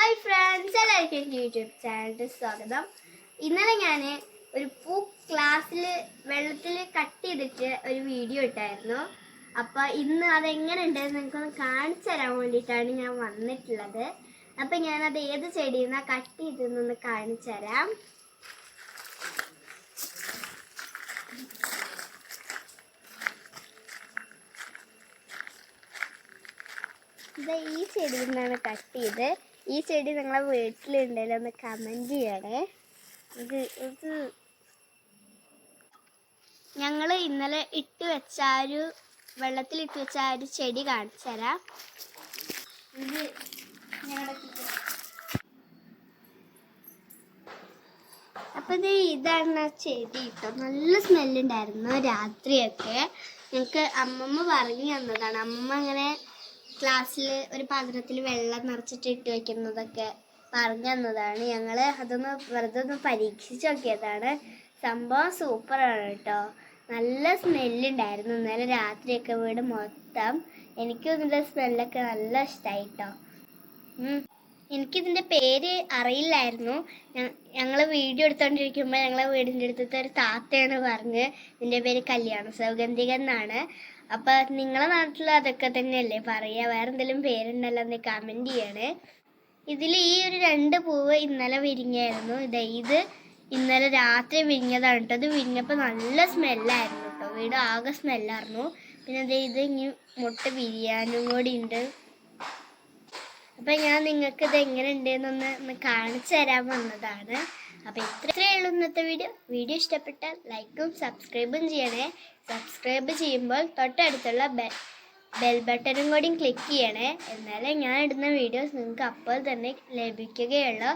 Hi friends, എല്ലാവർക്കും എൻ്റെ YouTube ചാനലിൽ സ്വാഗതം. ഇന്നലെ ഞാൻ ഒരു പൂ ഗ്ലാസ്സിൽ വെള്ളത്തിൽ കട്ട് ചെയ്തിട്ട് ഒരു വീഡിയോ ഇട്ടായിരുന്നു. അപ്പോൾ ഇന്ന് അതെങ്ങനെ ഉണ്ടെന്ന് നിങ്ങൾക്കൊന്ന് കാണിച്ചു തരാൻ വേണ്ടിയിട്ടാണ് ഞാൻ വന്നിട്ടുള്ളത്. അപ്പം ഞാനത് ഏത് ചെടിയിൽ നിന്നാണ് കട്ട് ചെയ്തതെന്നൊന്ന് കാണിച്ചു തരാം. ഇത് ഈ ചെടിയിൽ നിന്നാണ് കട്ട് ചെയ്ത്. ഈ ചെടി നിങ്ങളെ വീട്ടിലുണ്ടെങ്കിൽ ഒന്ന് കമൻറ്റ് ചെയ്യണേ. ഇത് ഞങ്ങൾ ഇന്നലെ വെള്ളത്തിലിട്ട് വെച്ച ആ ഒരു ചെടി കാണിച്ചു തരാം. ഇത് അപ്പം ഇതാണ് ആ ചെടി കേട്ടോ. നല്ല സ്മെല്ലുണ്ടായിരുന്നു രാത്രിയൊക്കെ. ഞങ്ങൾക്ക് അമ്മമ്മ പറഞ്ഞു തന്നതാണ്. അമ്മ അങ്ങനെ ഗ്ലാസ്സിൽ ഒരു പാത്രത്തിൽ വെള്ളം നിറച്ചിട്ട് ഇട്ട് വെക്കുന്നതൊക്കെ പറഞ്ഞു തന്നതാണ്. ഞങ്ങൾ അതൊന്ന് വെറുതെ ഒന്ന് പരീക്ഷിച്ച് നോക്കിയതാണ്. സംഭവം സൂപ്പറാണ് കേട്ടോ. നല്ല സ്മെല്ലുണ്ടായിരുന്നു ഇന്നലെ രാത്രിയൊക്കെ വീട് മൊത്തം. എനിക്കും ഇതിൻ്റെ സ്മെല്ലൊക്കെ നല്ല ഇഷ്ടമായി കേട്ടോ. എനിക്കിതിൻ്റെ പേര് അറിയില്ലായിരുന്നു. ഞങ്ങൾ വീഡിയോ എടുത്തുകൊണ്ടിരിക്കുമ്പോൾ ഞങ്ങളെ വീടിൻ്റെ അടുത്തത്തെ ഒരു താത്തയാണ് പറഞ്ഞ് ഇതിൻ്റെ പേര് കല്യാണ സൗഗന്ധിക എന്നാണ്. അപ്പം നിങ്ങളെ നാട്ടിൽ അതൊക്കെ തന്നെയല്ലേ പറയുക? വേറെ എന്തെങ്കിലും പേരുണ്ടല്ലോ എന്ന് കമൻറ്റ് ചെയ്യണേ. ഇതിൽ ഈ ഒരു 2 പൂവ് ഇന്നലെ വിരിഞ്ഞായിരുന്നു. ഇത് ഇന്നലെ രാത്രി വിരിഞ്ഞതാണ് കേട്ടോ. ഇത് വിരിഞ്ഞപ്പോൾ നല്ല സ്മെല്ലായിരുന്നു കേട്ടോ. വീട് ആകെ സ്മെല്ലായിരുന്നു. പിന്നെ ഇത് ഇനി മുട്ട വിരിയാനും കൂടി ഉണ്ട്. അപ്പം ഞാൻ നിങ്ങൾക്ക് ഇത് എങ്ങനെ ഉണ്ടെന്നൊന്ന് കാണിച്ചു തരാൻ വന്നതാണ്. അപ്പം ഇത്രയേ ഉള്ളൂ ഇന്നത്തെ വീഡിയോ ഇഷ്ടപ്പെട്ടാൽ ലൈക്കും സബ്സ്ക്രൈബും ചെയ്യണേ. സബ്സ്ക്രൈബ് ചെയ്യുമ്പോൾ തൊട്ടടുത്തുള്ള ബെൽ ബട്ടണും കൂടി ക്ലിക്ക് ചെയ്യണേ. എന്നാലേ ഞാൻ ഇടുന്ന വീഡിയോസ് നിങ്ങൾക്ക് അപ്പോൾ തന്നെ ലഭിക്കുകയുള്ളൂ.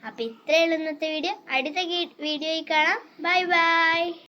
അപ്പം ഇത്രയേ ഉള്ളൂ ഇന്നത്തെ വീഡിയോ. അടുത്ത വീഡിയോയിൽ കാണാം. Bye bye.